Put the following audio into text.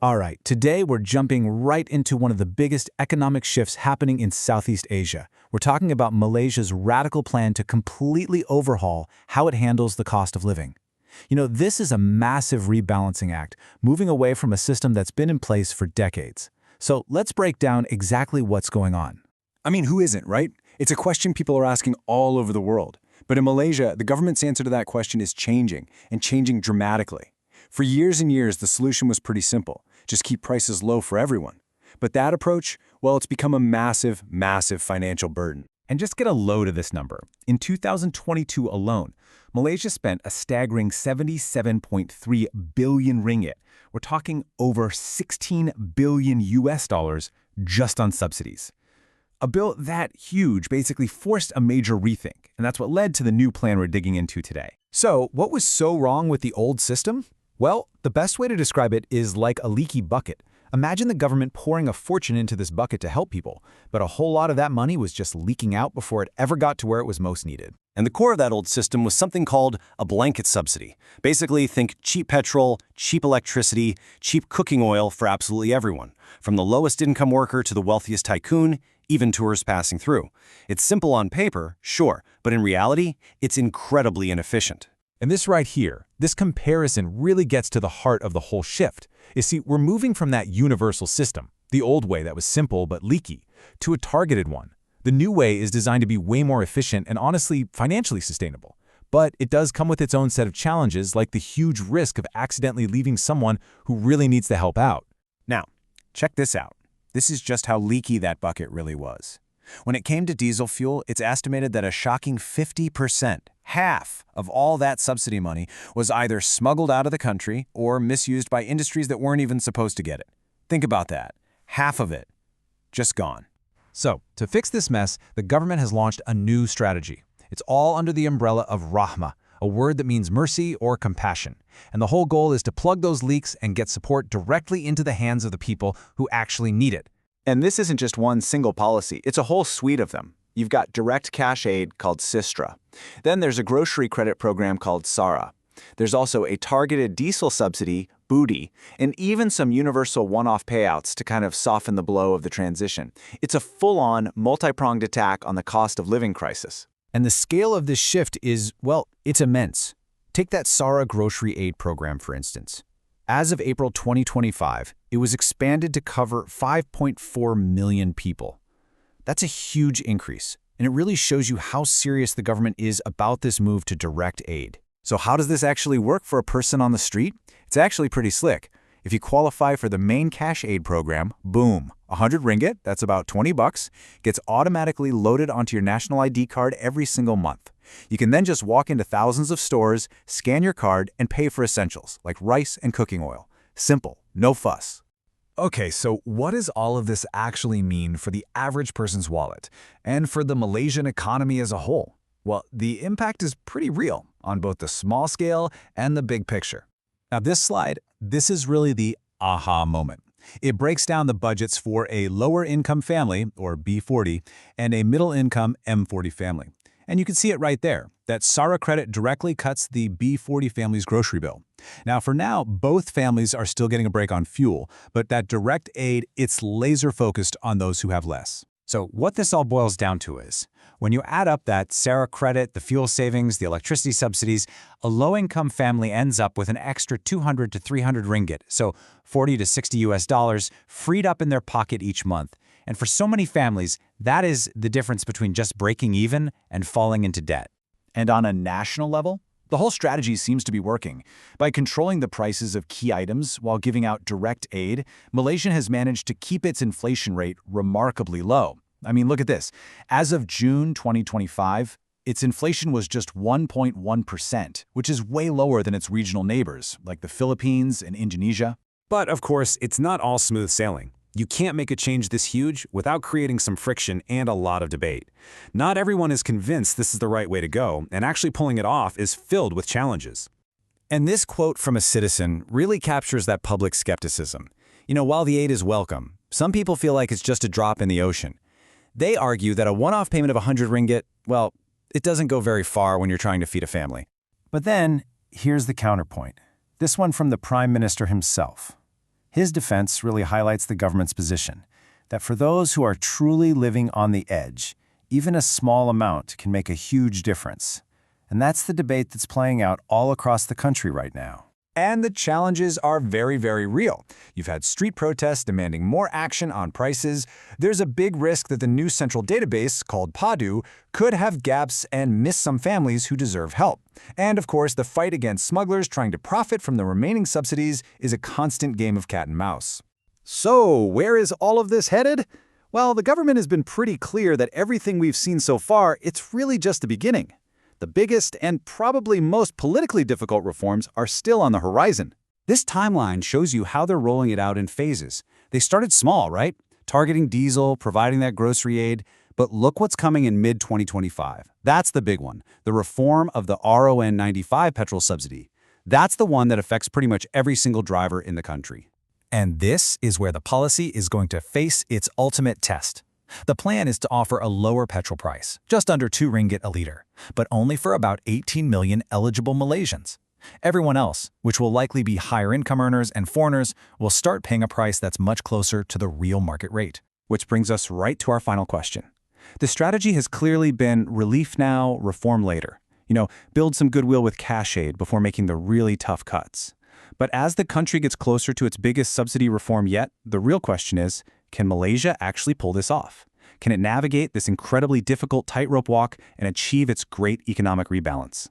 All right, today we're jumping right into one of the biggest economic shifts happening in Southeast Asia. We're talking about Malaysia's radical plan to completely overhaul how it handles the cost of living. This is a massive rebalancing act, moving away from a system that's been in place for decades. So let's break down exactly what's going on. I mean, who isn't, right? It's a question people are asking all over the world. But in Malaysia, the government's answer to that question is changing, and changing dramatically. For years and years, the solution was pretty simple. Just keep prices low for everyone. But that approach, well, it's become a massive, massive financial burden. And just get a load of this number. In 2022 alone, Malaysia spent a staggering 77.3 billion ringgit. We're talking over 16 billion US dollars just on subsidies. A bill that huge basically forced a major rethink, and that's what led to the new plan we're digging into today. So, what was so wrong with the old system? Well, the best way to describe it is like a leaky bucket. Imagine the government pouring a fortune into this bucket to help people, but a whole lot of that money was just leaking out before it ever got to where it was most needed. And the core of that old system was something called a blanket subsidy. Basically, think cheap petrol, cheap electricity, cheap cooking oil for absolutely everyone, from the lowest income worker to the wealthiest tycoon, even tourists passing through. It's simple on paper, sure, but in reality, it's incredibly inefficient. And this right here, this comparison really gets to the heart of the whole shift. You see, we're moving from that universal system, the old way that was simple but leaky, to a targeted one. The new way is designed to be way more efficient and honestly financially sustainable. But it does come with its own set of challenges, like the huge risk of accidentally leaving someone who really needs the help out. Now, check this out. This is just how leaky that bucket really was. When it came to diesel fuel, it's estimated that a shocking 50%, half of all that subsidy money, was either smuggled out of the country or misused by industries that weren't even supposed to get it. Think about that. Half of it, just gone. So, to fix this mess, the government has launched a new strategy. It's all under the umbrella of Rahmah, a word that means mercy or compassion. And the whole goal is to plug those leaks and get support directly into the hands of the people who actually need it. And this isn't just one single policy, it's a whole suite of them. You've got direct cash aid called Sistra. Then there's a grocery credit program called Sara. There's also a targeted diesel subsidy, Budi, and even some universal one-off payouts to kind of soften the blow of the transition. It's a full-on, multi-pronged attack on the cost of living crisis. And the scale of this shift is, well, it's immense. Take that Sara grocery aid program, for instance. As of April 2025, it was expanded to cover 5.4 million people. That's a huge increase, and it really shows you how serious the government is about this move to direct aid. So how does this actually work for a person on the street? It's actually pretty slick. If you qualify for the main cash aid program, boom, 100 ringgit, that's about 20 bucks, gets automatically loaded onto your national ID card every single month. You can then just walk into thousands of stores, scan your card, and pay for essentials like rice and cooking oil. Simple, no fuss. Okay, so what does all of this actually mean for the average person's wallet and for the Malaysian economy as a whole? Well, the impact is pretty real on both the small scale and the big picture. Now this slide, this is really the aha moment. It breaks down the budgets for a lower income family, or B40, and a middle income M40 family. And you can see it right there, that Sara credit directly cuts the B40 family's grocery bill. Now, for now, both families are still getting a break on fuel, but that direct aid, it's laser-focused on those who have less. So what this all boils down to is, when you add up that Sara credit, the fuel savings, the electricity subsidies, a low-income family ends up with an extra 200 to 300 ringgit, so 40 to 60 US dollars, freed up in their pocket each month. And for so many families, that is the difference between just breaking even and falling into debt. And on a national level, the whole strategy seems to be working. By controlling the prices of key items while giving out direct aid, Malaysia has managed to keep its inflation rate remarkably low. I mean, look at this. As of June 2025, its inflation was just 1.1%, which is way lower than its regional neighbors, like the Philippines and Indonesia. But of course, it's not all smooth sailing. You can't make a change this huge without creating some friction and a lot of debate. Not everyone is convinced this is the right way to go, and actually pulling it off is filled with challenges. And this quote from a citizen really captures that public skepticism. While the aid is welcome, some people feel like it's just a drop in the ocean. They argue that a one-off payment of 100 ringgit, well, it doesn't go very far when you're trying to feed a family. But then, here's the counterpoint. This one from the Prime Minister himself. His defense really highlights the government's position, that for those who are truly living on the edge, even a small amount can make a huge difference. And that's the debate that's playing out all across the country right now. And the challenges are very, very real. You've had street protests demanding more action on prices. There's a big risk that the new central database, called PADU, could have gaps and miss some families who deserve help. And of course, the fight against smugglers trying to profit from the remaining subsidies is a constant game of cat and mouse. So, where is all of this headed? Well, the government has been pretty clear that everything we've seen so far, it's really just the beginning. The biggest and probably most politically difficult reforms are still on the horizon. This timeline shows you how they're rolling it out in phases. They started small, right? Targeting diesel, providing that grocery aid. But look what's coming in mid-2025. That's the big one, the reform of the RM100 petrol subsidy. That's the one that affects pretty much every single driver in the country. And this is where the policy is going to face its ultimate test. The plan is to offer a lower petrol price, just under 2 ringgit a liter, but only for about 18 million eligible Malaysians. Everyone else, which will likely be higher income earners and foreigners, will start paying a price that's much closer to the real market rate. Which brings us right to our final question. The strategy has clearly been relief now, reform later. Build some goodwill with cash aid before making the really tough cuts. But as the country gets closer to its biggest subsidy reform yet, the real question is, can Malaysia actually pull this off? Can it navigate this incredibly difficult tightrope walk and achieve its great economic rebalance?